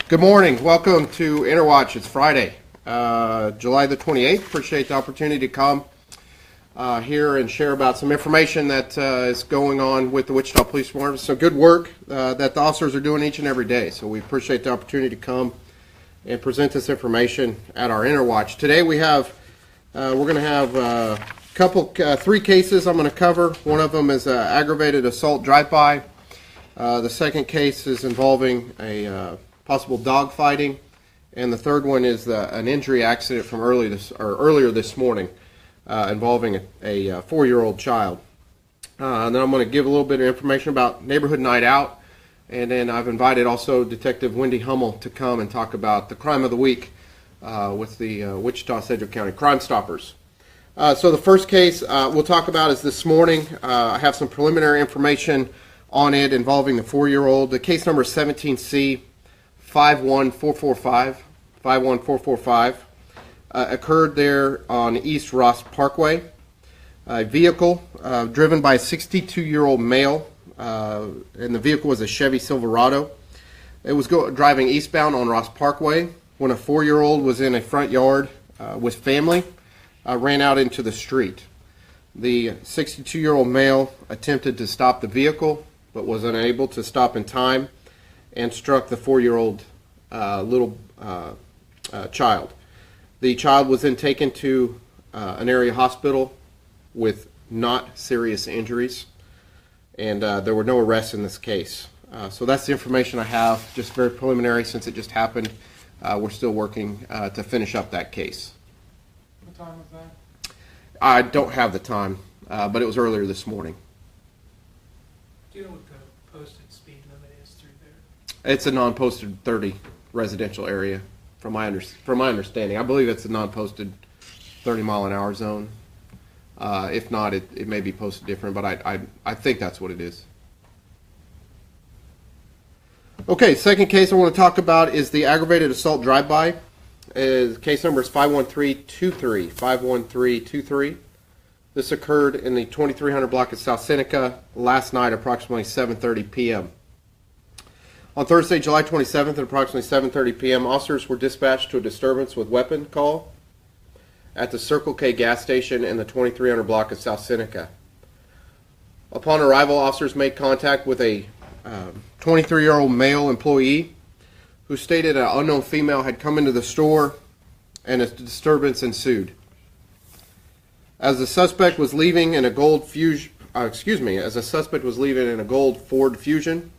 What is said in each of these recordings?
Good morning. Welcome to Interwatch. It's Friday, July the 28th. Appreciate the opportunity to come here and share about some information that is going on with the Wichita Police Department. So good work that the officers are doing each and every day. So we appreciate the opportunity to come and present this information at our Interwatch. Today we have, we're going to have three cases I'm going to cover. One of them is aggravated assault drive-by. The second case is involving a possible dog fighting, and the third one is an injury accident from earlier this morning involving a 4-year-old child. And then I'm going to give a little bit of information about Neighborhood Night Out, and then I've invited also Detective Wendy Hummel to come and talk about the crime of the week with the Wichita-Sedgwick County Crime Stoppers. So the first case we'll talk about is this morning. I have some preliminary information on it involving the 4-year-old. The case number is 17C 51445 occurred there on East Ross Parkway. A vehicle driven by a 62-year-old male, and the vehicle was a Chevy Silverado. It was driving eastbound on Ross Parkway when a 4-year-old was in a front yard with family, ran out into the street. The 62-year-old male attempted to stop the vehicle but was unable to stop in time and struck the 4-year-old little child. The child was then taken to an area hospital with not serious injuries, and there were no arrests in this case. So that's the information I have, just very preliminary since it just happened. We're still working to finish up that case. What time was that? I don't have the time, but it was earlier this morning. Do you know what the posted speed limit is through there? It's a non-posted 30 residential area, from my understanding. I believe it's a non-posted 30-mile-an-hour zone. If not, it may be posted different, but I think that's what it is. Okay, second case I want to talk about is the aggravated assault drive-by. Case number is 51323. This occurred in the 2300 block of South Seneca last night, approximately 7:30 p.m. On Thursday, July 27th, at approximately 7:30 p.m., officers were dispatched to a disturbance with weapon call at the Circle K gas station in the 2300 block of South Seneca. Upon arrival, officers made contact with a 23-year-old male employee who stated an unknown female had come into the store and a disturbance ensued. As the suspect was leaving in a gold Ford Fusion,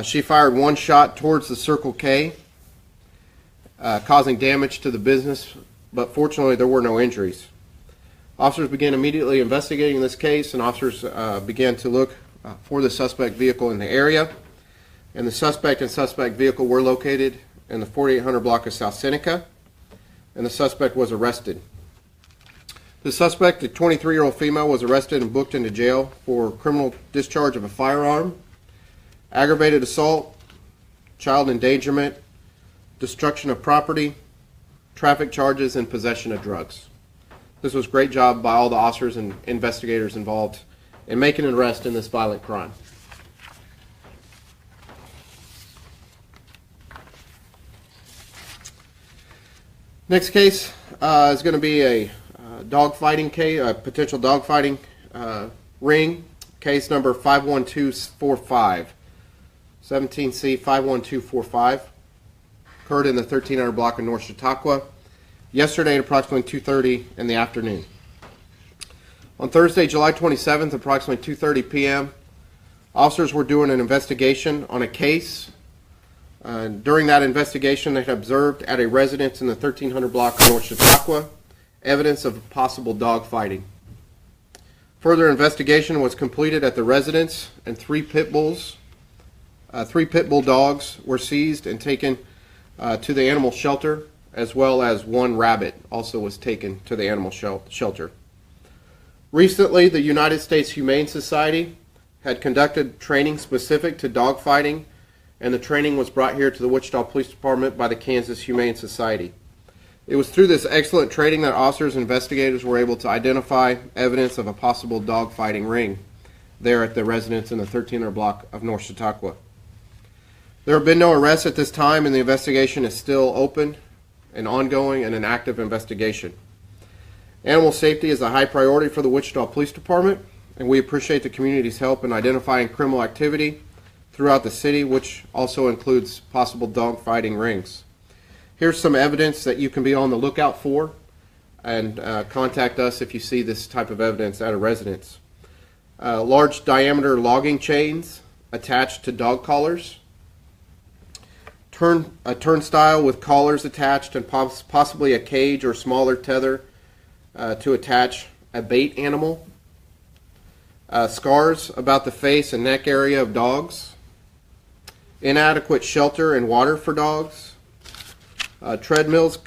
she fired one shot towards the Circle K, causing damage to the business, but fortunately there were no injuries. Officers began immediately investigating this case, and officers began to look for the suspect vehicle in the area. And the suspect and suspect vehicle were located in the 4800 block of South Seneca, and the suspect was arrested. The suspect, a 23-year-old female, was arrested and booked into jail for criminal discharge of a firearm, aggravated assault, child endangerment, destruction of property, traffic charges, and possession of drugs. This was a great job by all the officers and investigators involved in making an arrest in this violent crime. Next case is going to be a dogfighting case, a potential dogfighting ring. Case number 51245, 17C 51245, occurred in the 1300 block of North Chautauqua yesterday at approximately 2:30 in the afternoon. On Thursday, July 27th, approximately 2:30 p.m., officers were doing an investigation on a case. During that investigation, they had observed at a residence in the 1300 block of North Chautauqua evidence of possible dog fighting. Further investigation was completed at the residence, and three pit bull dogs were seized and taken to the animal shelter, as well as one rabbit also was taken to the animal shelter. Recently, the United States Humane Society had conducted training specific to dog fighting, and the training was brought here to the Wichita Police Department by the Kansas Humane Society. It was through this excellent training that officers and investigators were able to identify evidence of a possible dog fighting ring there at the residence in the 1300 block of North Chautauqua. There have been no arrests at this time, and the investigation is still open and ongoing and an active investigation. Animal safety is a high priority for the Wichita Police Department, and we appreciate the community's help in identifying criminal activity throughout the city, which also includes possible dog fighting rings. Here's some evidence that you can be on the lookout for, and contact us if you see this type of evidence at a residence. Large diameter logging chains attached to dog collars, a turnstile with collars attached, and possibly a cage or smaller tether to attach a bait animal, scars about the face and neck area of dogs, inadequate shelter and water for dogs, treadmills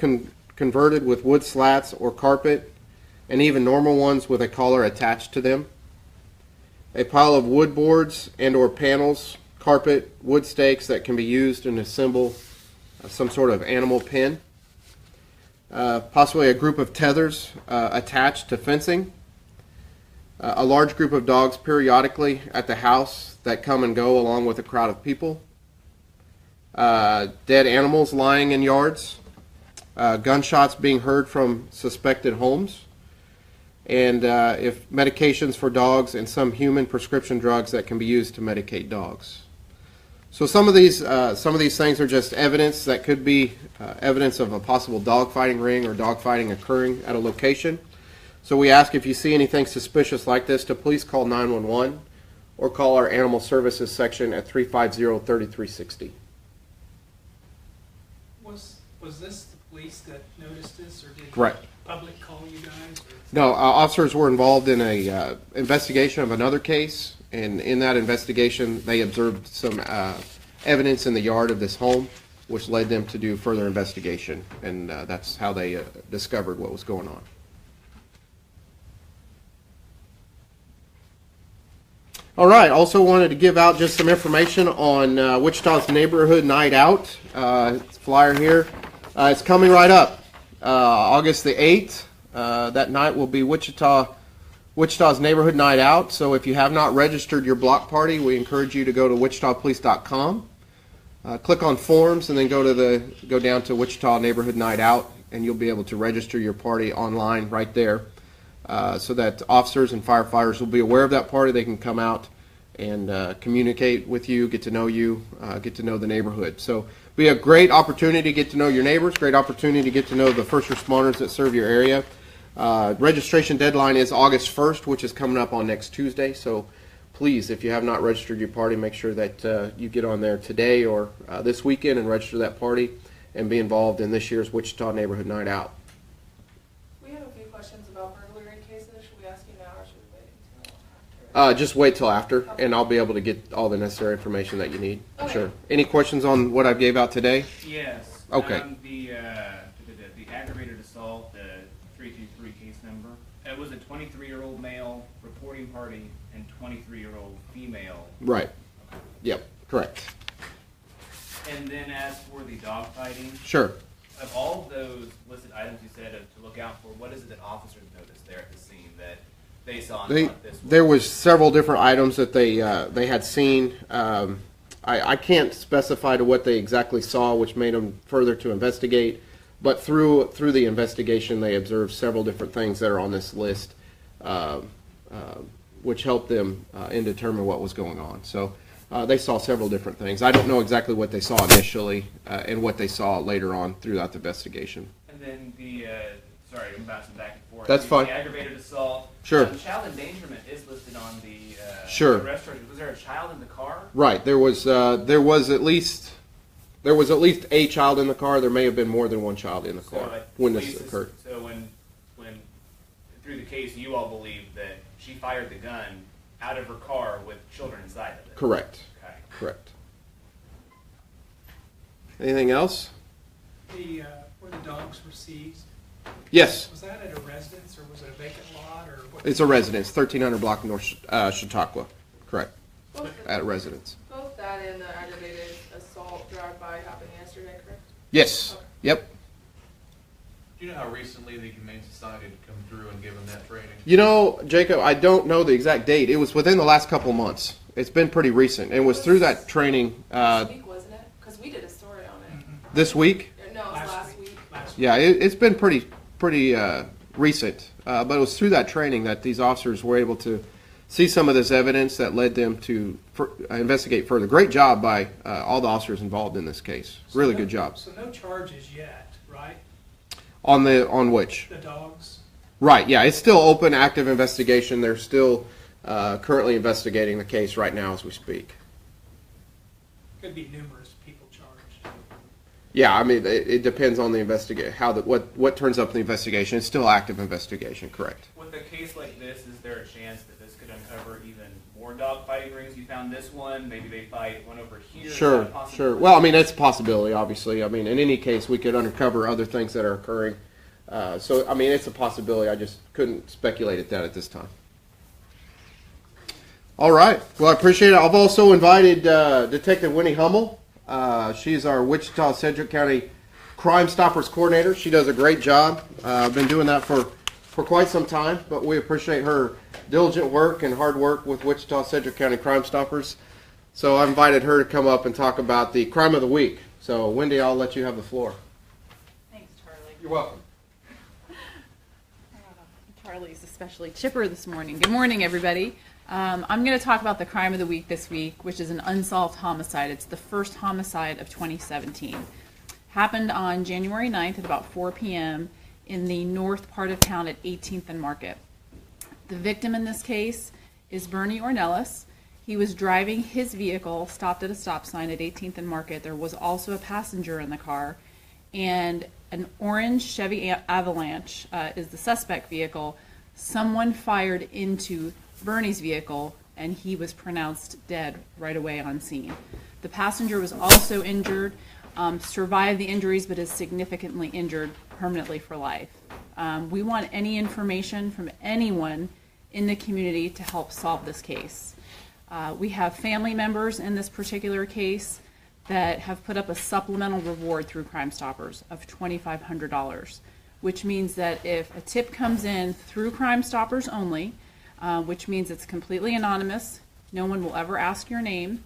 converted with wood slats or carpet, and even normal ones with a collar attached to them, a pile of wood boards and or panels, carpet, wood stakes that can be used and assemble some sort of animal pen, possibly a group of tethers attached to fencing, a large group of dogs periodically at the house that come and go along with a crowd of people, dead animals lying in yards, gunshots being heard from suspected homes, and if medications for dogs and some human prescription drugs that can be used to medicate dogs. So some of these things are just evidence that could be evidence of a possible dog fighting ring or dog fighting occurring at a location. So we ask if you see anything suspicious like this to please call 911 or call our Animal Services section at 350-3360. Was this the police that noticed this, or did Correct. the public call you guys? Or? No, officers were involved in a investigation of another case, and in that investigation they observed some evidence in the yard of this home, which led them to do further investigation, and that's how they discovered what was going on. All right, also wanted to give out just some information on Wichita's Neighborhood Night Out. Flyer here. It's coming right up. August the 8th. That night will be Wichita's Neighborhood Night Out. So if you have not registered your block party, we encourage you to go to wichitapolice.com. Click on forms and then go down to Wichita Neighborhood Night Out, and you'll be able to register your party online right there. So that officers and firefighters will be aware of that party. They can come out and communicate with you, get to know you, get to know the neighborhood. So be a great opportunity to get to know your neighbors, great opportunity to get to know the first responders that serve your area. Registration deadline is August 1st, which is coming up on next Tuesday. So please, if you have not registered your party, make sure that you get on there today or this weekend and register that party and be involved in this year's Wichita Neighborhood Night Out. We have a few questions about burglary cases. Should we ask you now or should we wait until after? Just wait till after, and I'll be able to get all the necessary information that you need. Okay. Sure. Any questions on what I gave out today? Yes. Okay. The aggravated assault, the 323 case number. It was a 23-year-old male reporting party and 23-year-old female. Right. Yep. Correct. And then as for the dog fighting, Sure. of all of those listed items you said to look out for, what is it that officers noticed there at the scene that they saw and thought this was? There was several different items that they had seen. I can't specify to what they exactly saw, which made them further to investigate. But through the investigation, they observed several different things that are on this list, which helped them in determine what was going on. So they saw several different things. I don't know exactly what they saw initially and what they saw later on throughout the investigation. And then sorry, I'm bouncing back and forth. That's fine. The aggravated assault. Sure. Child endangerment is listed on the Sure. arrest charges. Was there a child in the car? Right. There was at least a child in the car. There may have been more than one child in the car when this occurred. So when through the case, you all believe that she fired the gun out of her car with children inside of it? Correct. Okay. Correct. Anything else? Where the dogs were seized, Yes. was that at a residence or was it a vacant lot or what? It's a residence, 1300 block North Chautauqua. Correct. Both, At a residence. both that and the aggravated assault drive-by happened yesterday, correct? Yes. Okay. Yep. Do you know how recently the Humane Society had come through and given that training? You know, Jacob, I don't know the exact date. It was within the last couple months. It's been pretty recent. It was through that training. This week, wasn't it? This week? No, it was last week. Last week. Yeah, it's been pretty recent, but it was through that training that these officers were able to see some of this evidence that led them to investigate further. Great job by all the officers involved in this case. Really good job. So no charges yet, right? On which? The dogs? Right, yeah, it's still open, active investigation. They're still currently investigating the case right now as we speak. Could be numerous people charged. Yeah, I mean, it depends on the what turns up in the investigation. It's still active investigation, correct? With a case like this, is there a chance that this could uncover even more dog fighting rings? You found this one, maybe they fight one over here. Is that a Sure. possibility? Well, I mean, that's a possibility, obviously. I mean, in any case, we could uncover other things that are occurring. So, I mean, it's a possibility. I just couldn't speculate at that at this time. All right. Well, I appreciate it. I've also invited Detective Winnie Hummel. She's our Wichita Sedgwick County Crime Stoppers Coordinator. She does a great job. I've been doing that for quite some time, but we appreciate her diligent work and hard work with Wichita Sedgwick County Crime Stoppers. So I invited her to come up and talk about the crime of the week. So, Wendy, I'll let you have the floor. Thanks, Charlie. You're welcome. Charlie's especially chipper this morning. Good morning, everybody. I'm going to talk about the crime of the week this week, which is an unsolved homicide. It's the first homicide of 2017. Happened on January 9th at about 4 p.m. in the north part of town at 18th and Market. The victim in this case is Bernie Ornelas. He was driving his vehicle, stopped at a stop sign at 18th and Market. There was also a passenger in the car, and an orange Chevy Avalanche is the suspect vehicle. Someone fired into Bernie's vehicle, and he was pronounced dead right away on scene. The passenger was also injured, survived the injuries, but is significantly injured permanently for life. We want any information from anyone in the community to help solve this case. We have family members in this particular case that have put up a supplemental reward through Crime Stoppers of $2,500, which means that if a tip comes in through Crime Stoppers only, which means it's completely anonymous, no one will ever ask your name,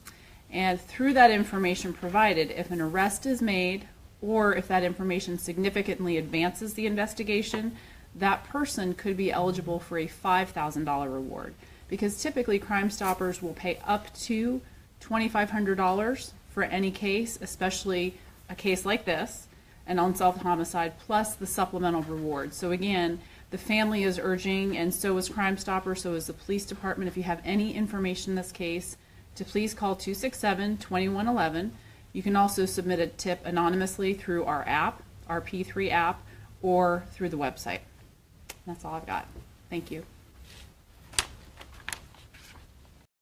and through that information provided, if an arrest is made or if that information significantly advances the investigation, that person could be eligible for a $5,000 reward. Because typically Crime Stoppers will pay up to $2,500 for any case, especially a case like this, an unsolved homicide, plus the supplemental reward. So again, the family is urging, and so is Crime Stoppers, so is the police department, if you have any information in this case, to please call 267-2111. You can also submit a tip anonymously through our app, our P3 app, or through the website. That's all I've got. Thank you.